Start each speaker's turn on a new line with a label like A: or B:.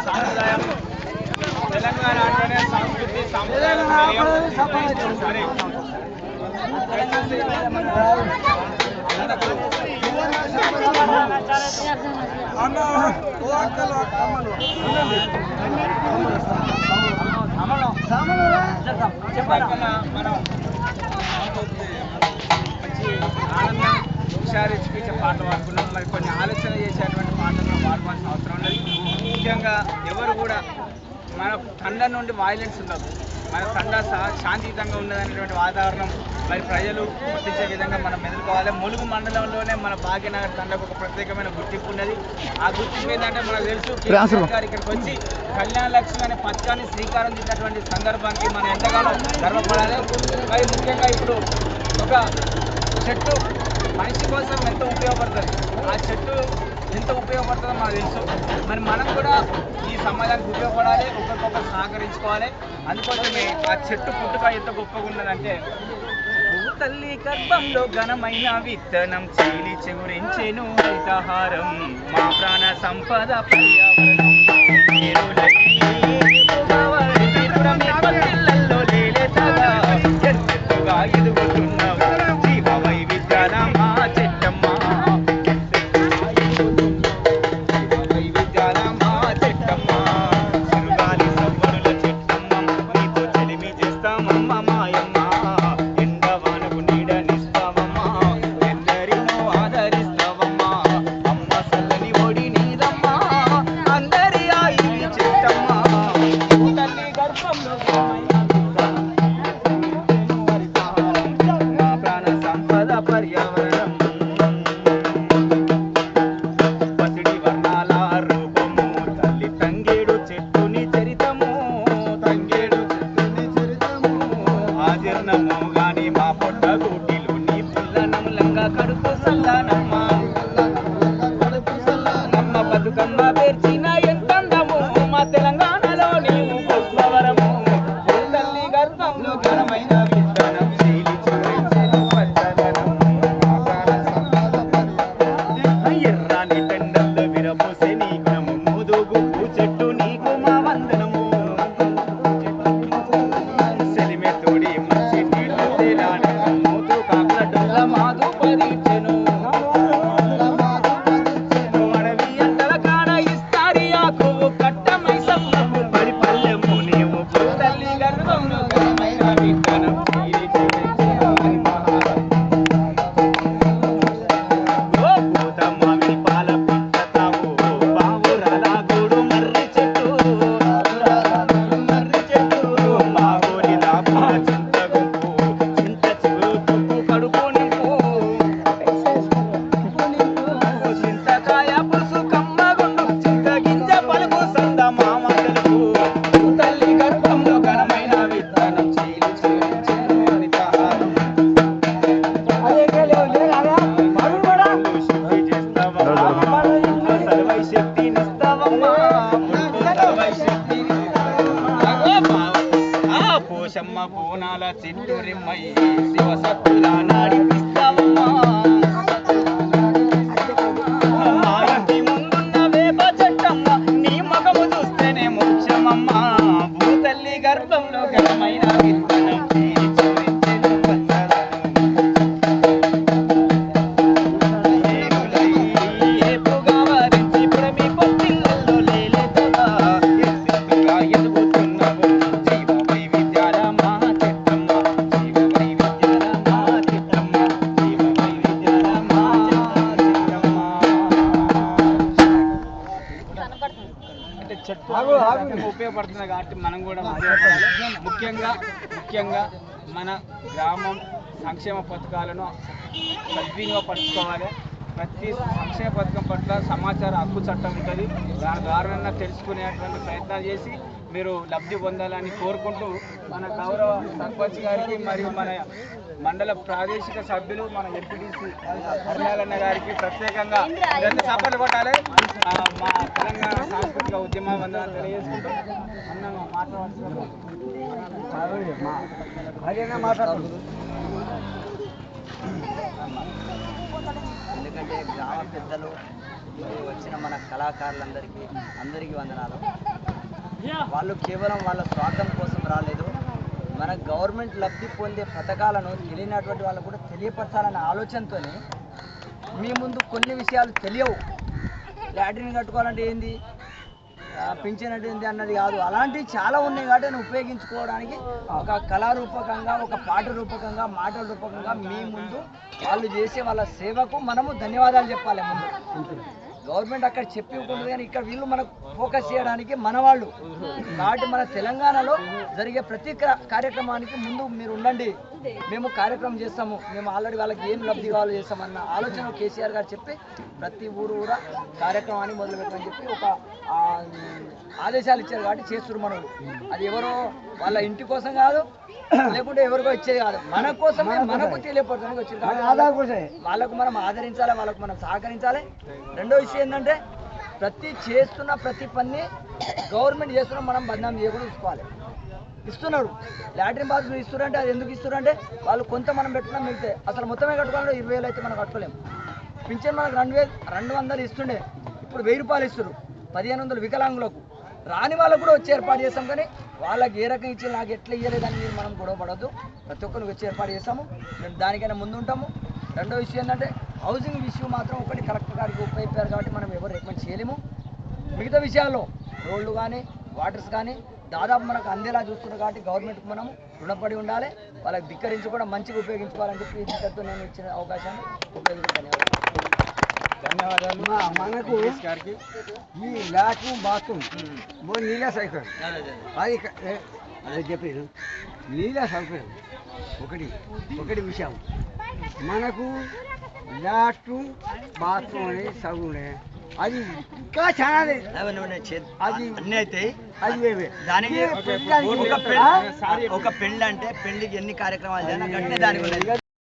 A: సాంప్రదాయం తెలంగాణ అంటేనే సంస్కృతి సాంప్రదాయం మనం మంచి ఆనందం హుషారిచ్చి పాటలు పాడుకున్నాం. మరి కొన్ని ఆలోచన చేసేటువంటి పాటలను పాడుకోవాల్సిన అవసరం లేదు. ముఖ్యంగా ఎవరు కూడా మన తండ నుండి వైలెన్స్ ఉండదు, మన తండ శాంతియుతంగా ఉన్నదనేటువంటి వాతావరణం మరి ప్రజలు గుర్తించే విధంగా మనం ఎదుర్కోవాలి. ములుగు మండలంలోనే మన భాగ్యనగర్ తండకు ఒక ప్రత్యేకమైన గుర్తింపు ఉన్నది. ఆ గుర్తింపు ఏంటంటే మనకు తెలుసు కేసీఆర్ గారు ఇక్కడికి వచ్చి కళ్యాణ లక్ష్మి అనే పథకాన్ని శ్రీకారం చుట్టినటువంటి సందర్భానికి మనం ఎంతగానో గర్వపడాలి. మరి ముఖ్యంగా ఇప్పుడు ఒక చెట్టు మనిషి కోసం ఎంత ఉపయోగపడుతుంది, ఆ చెట్టు ఎంత ఉపయోగపడుతుందో మనకు తెలుసు. మరి మనం కూడా ఈ సమాజానికి ఉపయోగపడాలి, ఒకరికొకరు సహకరించుకోవాలి. అందుకోసమే ఆ చెట్టు పుట్టుక ఎంత గొప్పగా ఉన్నదంటే తల్లి గర్భంలో ఘనమైన విత్తనం చీలి చిగురించెను హరితహారం మా ప్రాణ సంపద పర్యావరణం పల్లెల్లో లేలేతగా చెట్టుగా ఎదుగుతున్నావు జీవ వైవిధ్యాల మా చెట్టమ్మ వైవిధ్యాల మా చెట్టమ్మ చిరుగాలి సవ్వరుల చెట్టమ్మ నీతో చెలిమి చేస్తామమ్మ మాయమ్మ ఎండవానకు నీడనిస్తావమ్మా ఎందరినో ఆదరిస్తావమ్మా అమ్మ సల్లని ఒడి నీదమ్మా అందరి ఆయి చెట్టమ్మ తల్లి గర్భంలో మా ప్రాణ సంపద పర్యావరణం పసిడి వర్ణాల రూపము తల్లి తంగేడు చెట్టుని చరితము తంగేడు చెట్టుని చరితము ఆజీర్ణము గాని మా పొట్ట గూటిలు నీ పుల్లనములంగా కడుపు సల్లానమ్మ నమ్మ బతుకమ్మ పేర్చిన ఎంతందము మా తెలంగాణలో నీవు పుష్పవరము తల్లి గర్భంలో ఘనమైన విత్తనం చీలి చూపించెను పచ్చదనం ఎర్రాని టెండల్లో విరబోసే నీ గుణము మోదుగు చెట్టు నీకు మా వందనము సెలిమె తోడి మంచి నీళ్లు తేలాడు మోదు కాకుల డొల్ల మాదు పరీచెను అడవి అంటల కాడ ఇస్తారి ఆకు కట్టమై సమ్మకు పడి పల్లెము నీవు తల్లి గర్భంలో ఘనమైన విత్తనం చీలి చూపించెను ఓ పూత మామిడి పాల పిట్టతావు బావురాల గూడు మర్రి చెట్టు మా ఊరి దాపు చింత గుంపు చింత చిగురు తుప్పు కడుపు నింపు చింతకాయ పులుసు కమ్మగుండు చింత గింజ పలుకు సంద మామ తెలుపు తల్లి గర్భంలో ఘనమైన విత్తనం చీలి చూపించెను హరితహారం శుద్ధి చేస్తావమ్మా సర్వై శక్తినిస్తావమ్మా సర్వై శక్తినిస్తావమ్మా ఆ పోషమ్మ బోనాల చెట్టు రిమ్మై శివ సత్తులా నాడిపిస్తావమ్మా మా ఇంటి ముందున్న వేప చెట్టమ్మ నీ మగము చూస్తేనే మోక్షమమ్మా భూతల్లి గర్భంలో ఘనమైన విత్తనం చీలి చూపించెను పచ్చదనం ఏపుగా వారించి పుడమి పొత్తిళ్ళల్లో లేలేతగా ఎత్తుగా ఎదుగుతున్నావు జీవ వైవిధ్యాల మా చెట్టమ్మ జీవ వైవిధ్యాల మా చెట్టమ్మ జీవ వైవిధ్యాల మా చెట్టమ్మ అంటే చెట్టు ఉపయోగపడుతుంది కాబట్టి మనం కూడా ఉపయోగపడాలి. ముఖ్యంగా మన గ్రామం సంక్షేమ పథకాలను సద్వినియోగపరచుకోవాలి. ప్రతి సంక్షేమ పథకం పట్ల సమాచార హక్కు చట్టం ఉంటుంది, దాని ద్వారా తెలుసుకునేటువంటి ప్రయత్నాలు చేసి మీరు లబ్ధి పొందాలని కోరుకుంటూ మన గౌరవ సర్పంచ్ గారికి మరియు మన మండల ప్రాదేశిక సభ్యులు మన ఎంపీటీసీ హరిలాలన్న గారికి ప్రత్యేకంగా రెండు సభలు కొట్టాలి. మా తెలంగాణ సాంస్కృతిక ఉద్యమ వందనాలు తెలియజేసుకుంటూ అన్న మాట్లాడుతున్నాం.
B: ఎందుకంటే గ్రామ పెద్దలు వచ్చిన మన కళాకారులందరికీ అందరికీ వందనాలు. వాళ్ళు కేవలం వాళ్ళ స్వార్థం కోసం రాలేదు, మన గవర్నమెంట్ లబ్ధి పొందే పథకాలను తెలియనటువంటి వాళ్ళకు కూడా తెలియపరచాలనే ఆలోచనతోనే మీ ముందు కొన్ని విషయాలు తెలియవు. లాటరీని కట్టుకోవాలంటే ఏంది, పింఛన్ అంటే ఏంది అన్నది కాదు, అలాంటివి చాలా ఉన్నాయి కాబట్టి నేను ఉపయోగించుకోవడానికి ఒక కళారూపకంగా, ఒక పాట రూపకంగా, మాటల రూపకంగా మీ ముందు వాళ్ళు చేసే వాళ్ళ సేవకు మనము ధన్యవాదాలు చెప్పాలి. ముందు గవర్నమెంట్ అక్కడ చెప్పి ఉంటుంది కానీ ఇక్కడ వీళ్ళు మనకు ఫోకస్ చేయడానికి మన వాళ్ళు కాబట్టి మన తెలంగాణలో జరిగే ప్రతి కార్యక్రమానికి ముందు మీరు ఉండండి, మేము కార్యక్రమం చేస్తాము, మేము ఆల్రెడీ వాళ్ళకి ఏం లబ్ధి కావాలో చేస్తామన్న ఆలోచన కేసీఆర్ గారు చెప్పి ప్రతి ఊరు కూడా కార్యక్రమాన్ని మొదలుపెట్టమని చెప్పి ఒక ఆదేశాలు ఇచ్చారు కాబట్టి చేస్తున్నారు మనోళ్ళు. అది ఎవరో వాళ్ళ ఇంటి కోసం కాదు, లేకుంటే ఎవరికో ఇచ్చేది కాదు, మన కోసమే మనకు తెలియపరచడానికి వచ్చింది. వాళ్ళకు మనం ఆదరించాలి, వాళ్ళకు మనం సహకరించాలి. రెండో విషయం ఏంటంటే చేస్తున్న ప్రతి పని గవర్నమెంట్ చేస్తున్నా మనం బదనాం చేయకుండా చూసుకోవాలి. ఇస్తున్నారు లాటరీ బాక్స్ ఇస్తున్నారంటే అది ఎందుకు ఇస్తున్నారంటే వాళ్ళు కొంత మనం పెట్టుకున్నాం మిగితే అసలు మొత్తమే కట్టుకోవాలంటే 20,000 అయితే మనం కట్టుకోలేము. పింఛన్ మనకు 2,200 ఇస్తుండే, ఇప్పుడు 1,000 రూపాయలు ఇస్తారు. 1,500 వికలాంగులకు రాని వాళ్ళకు కూడా వచ్చి ఏర్పాటు చేస్తాం. కానీ వాళ్ళకి ఏ రకం ఇచ్చి నాకు ఎట్లా ఇవ్వలేదని మీరు మనం గొడవ పడద్దు, ప్రతి ఒక్కరికి వచ్చి ఏర్పాటు చేస్తాము, మేము దానికైనా ముందు ఉంటాము. రెండో విషయం ఏంటంటే హౌసింగ్ విషయం మాత్రం ఒకటి కలెక్టర్ గారికి ఉపయోగించారు కాబట్టి మనం ఎవరు రికమెండ్ చేయలేము. మిగతా విషయాల్లో రోడ్లు కానీ వాటర్స్ కానీ దాదాపు మనకు అందేలా చూస్తున్నారు కాబట్టి గవర్నమెంట్కి మనం రుణపడి ఉండాలి, వాళ్ళకి ధిక్కరించి కూడా మంచిగా ఉపయోగించుకోవాలని చెప్పి ఇంతతో నేను ఇచ్చిన అవకాశాన్ని ధన్యవాదాలు.
C: మనకు ఈ లాట్రూమ్ బాత్రూమ్ నీళ్ళ సౌకర్యం అది అదే చెప్పారు. నీళ్ళ సౌకర్యం ఒకటి విషయం, మనకు లాట్రూమ్ బాత్రూమ్ అనేది సౌకర్యం అది ఇంకా చాలా
B: అది అన్నీ అయితే
C: దానికి
B: ఒక పెళ్ళి అంటే పెళ్లికి ఎన్ని కార్యక్రమాలు చేయాలి దానికి